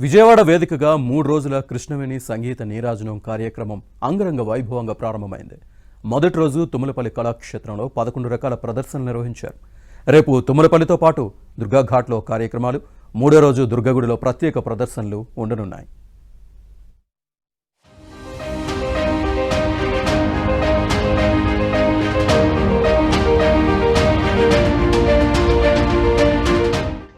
విజయవాడ వేదికగా 3 రోజుల కృష్ణవేణి సంగీత నీరాజనం కార్యక్రమం అంగరంగ వైభవంగా ప్రారంభమైంది. మొదటి రోజు తుమ్మలపల్లి కళాక్షేత్రంలో 11 రకాల ప్రదర్శనలు నిర్వహించారు. రేపు తుమ్మలపల్లితో పాటు దుర్గాఘాట్లో కార్యక్రమాలు, మూడో రోజు దుర్గగుడిలో ప్రత్యేక ప్రదర్శనలు ఉండనున్నాయి.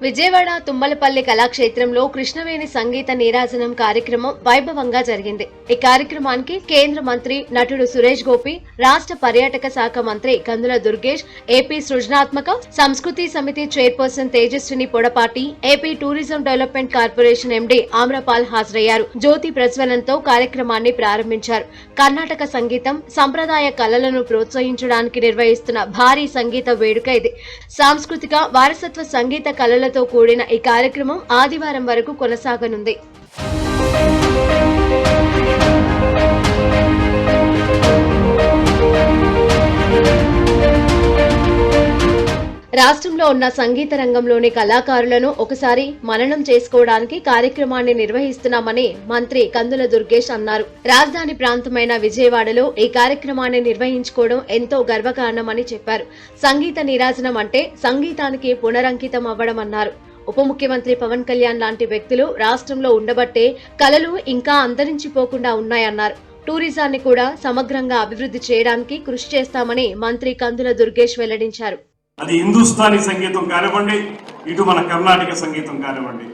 విజయవాడ తుమ్మలపల్లి కళాక్షేత్రంలో కృష్ణవేణి సంగీత నీరాజనం కార్యక్రమం వైభవంగా జరిగింది. ఈ కార్యక్రమానికి కేంద్ర మంత్రి నటుడు సురేష్ గోపి, రాష్ట్ర పర్యాటక శాఖ మంత్రి కందుల దుర్గేష్, ఏపీ సృజనాత్మక సంస్కృతి సమితి chairperson Tejaswini Podapati, AP tourism development corporation MD Amrapal హాజరయ్యారు. జ్యోతి ప్రజ్వలనతో కార్యక్రమాన్ని ప్రారంభించారు. కర్ణాటక సంగీతం, సంప్రదాయ కళలను ప్రోత్సహించడానికి నిర్వహిస్తున్న భారీ సంగీత వేడుక ఇది. సాంస్కృతిక వారసత్వ సంగీత కళల తో కూడిన ఈ కార్యక్రమం ఆదివారం వరకు కొనసాగనుంది. రాష్ట్రంలో ఉన్న సంగీత రంగంలోని కళాకారులను ఒకసారి మననం చేసుకోవడానికి కార్యక్రమాన్ని నిర్వహిస్తున్నామని మంత్రి కందుల దుర్గేష్ అన్నారు. రాజధాని ప్రాంతమైన విజయవాడలో ఈ కార్యక్రమాన్ని నిర్వహించుకోవడం ఎంతో గర్వకారణమని చెప్పారు. సంగీత నీరాజనం అంటే సంగీతానికి పునరంకితం అవ్వడం అన్నారు. ఉప ముఖ్యమంత్రి పవన్ కళ్యాణ్ లాంటి వ్యక్తులు రాష్ట్రంలో ఉండబట్టే కళలు ఇంకా అంతరించిపోకుండా ఉన్నాయన్నారు. టూరిజాన్ని కూడా సమగ్రంగా అభివృద్ధి చేయడానికి కృషి చేస్తామని మంత్రి కందుల దుర్గేష్ వెల్లడించారు. అది హిందుస్థానీ సంగీతం కానివ్వండి, ఇటు మన కర్ణాటక సంగీతం కానివ్వండి,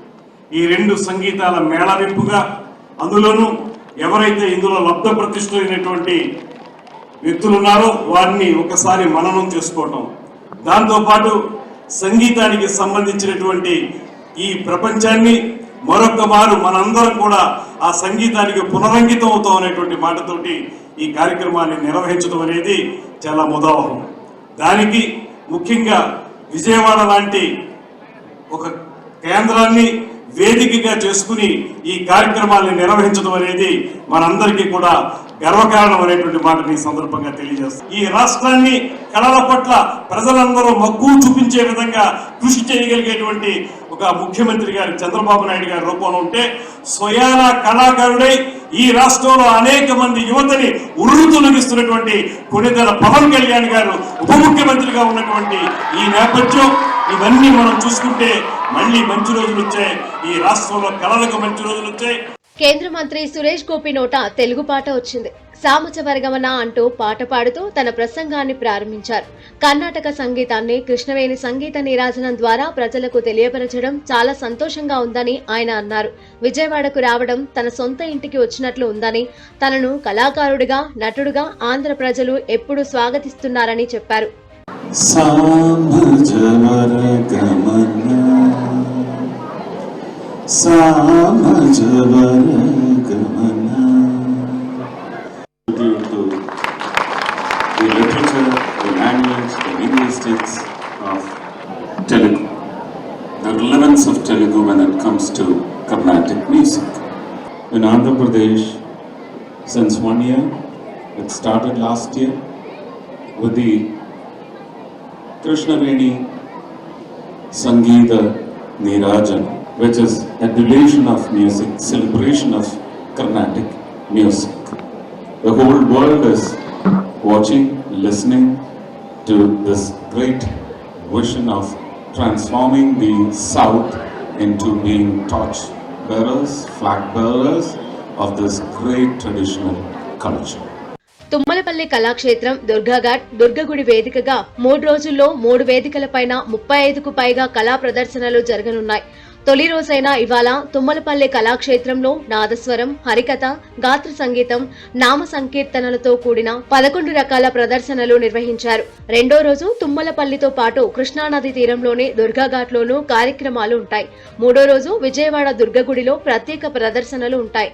ఈ రెండు సంగీతాల మేళవింపుగా, అందులోనూ ఎవరైతే ఇందులో లబ్ధ ప్రతిష్ఠులైనటువంటి వ్యక్తులున్నారో వారిని ఒకసారి మననం చేసుకోవటం, దాంతోపాటు సంగీతానికి సంబంధించినటువంటి ఈ ప్రపంచాన్ని మరొక మారు మనందరం కూడా ఆ సంగీతానికి పునరంకితం అవుతాం అనేటువంటి మాటతోటి ఈ కార్యక్రమాన్ని నిర్వహించడం అనేది చాలా ముదావహం. దానికి ముఖ్యంగా విజయవాడ లాంటి ఒక కేంద్రాన్ని వేదికగా చేసుకుని ఈ కార్యక్రమాన్ని నిర్వహించడం అనేది మనందరికీ కూడా గర్వకారణం అనేటువంటి మాటని ఈ సందర్భంగా తెలియజేస్తాం. ఈ రాష్ట్రాన్ని కళల పట్ల ప్రజలందరూ మక్కువ చూపించే విధంగా కృషి చేయగలిగేటువంటి ఒక ముఖ్యమంత్రి గారి చంద్రబాబు నాయుడు గారి రూపంలో ఉంటే, స్వయాన కళాకారుడై ఈ రాష్ట్రంలో అనేక మంది యువతని ఉర్రుతొలగిస్తున్నటువంటి కొణిదెల పవన్ కళ్యాణ్ గారు ఉప ముఖ్యమంత్రిగా ఉన్నటువంటి ఈ నేపథ్యం, ఇవన్నీ మనం చూసుకుంటే మళ్ళీ మంచి రోజులు వచ్చాయి. ఈ రాష్ట్రంలో కళలకు మంచి రోజులు వచ్చాయి. కేంద్ర మంత్రి సురేష్ గోపి నోట తెలుగు పాట వచ్చింది. సామచవర్గమన అంటూ పాట పాడుతూ తన ప్రసంగాన్ని ప్రారంభించారు. కర్ణాటక సంగీతాన్ని కృష్ణవేణి సంగీత నీరాజనం ద్వారా ప్రజలకు తెలియపరచడం చాలా సంతోషంగా ఉందని ఆయన అన్నారు. విజయవాడకు రావడం తన సొంత ఇంటికి వచ్చినట్లు ఉందని, తనను కళాకారుడిగా, నటుడుగా ఆంధ్ర ప్రజలు ఎప్పుడూ స్వాగతిస్తున్నారని చెప్పారు. The literature, the language, the linguistics of Telugu, the relevance of Telugu when it comes to Carnatic music. In Andhra Pradesh, since 1 year, it started last year with the Krishnaveni Sangeeta Neerajan, which is adulation of music, celebration of Carnatic music. The whole world is watching, listening to this great vision of transforming the South into being torch bearers, flag bearers of this great traditional culture. Tummalapalli Kalakshetram, Durga Ghat, దుర్గగుడి వేదికగా 3 రోజుల్లో 3 వేదికలపైన 35కు పైగా కళా ప్రదర్శనలు జరగనున్నాయి. తొలి రోజైన ఇవాళ తుమ్మలపల్లి కళాక్షేత్రంలో నాదస్వరం, హరికథ, గాత్ర సంగీతం, నామ సంకీర్తనలతో కూడిన 11 రకాల ప్రదర్శనలు నిర్వహించారు. రెండో రోజు తుమ్మలపల్లితో పాటు కృష్ణానది తీరంలోని దుర్గాఘాట్లోనూ కార్యక్రమాలు ఉంటాయి. మూడో రోజు విజయవాడ దుర్గగుడిలో ప్రత్యేక ప్రదర్శనలు ఉంటాయి.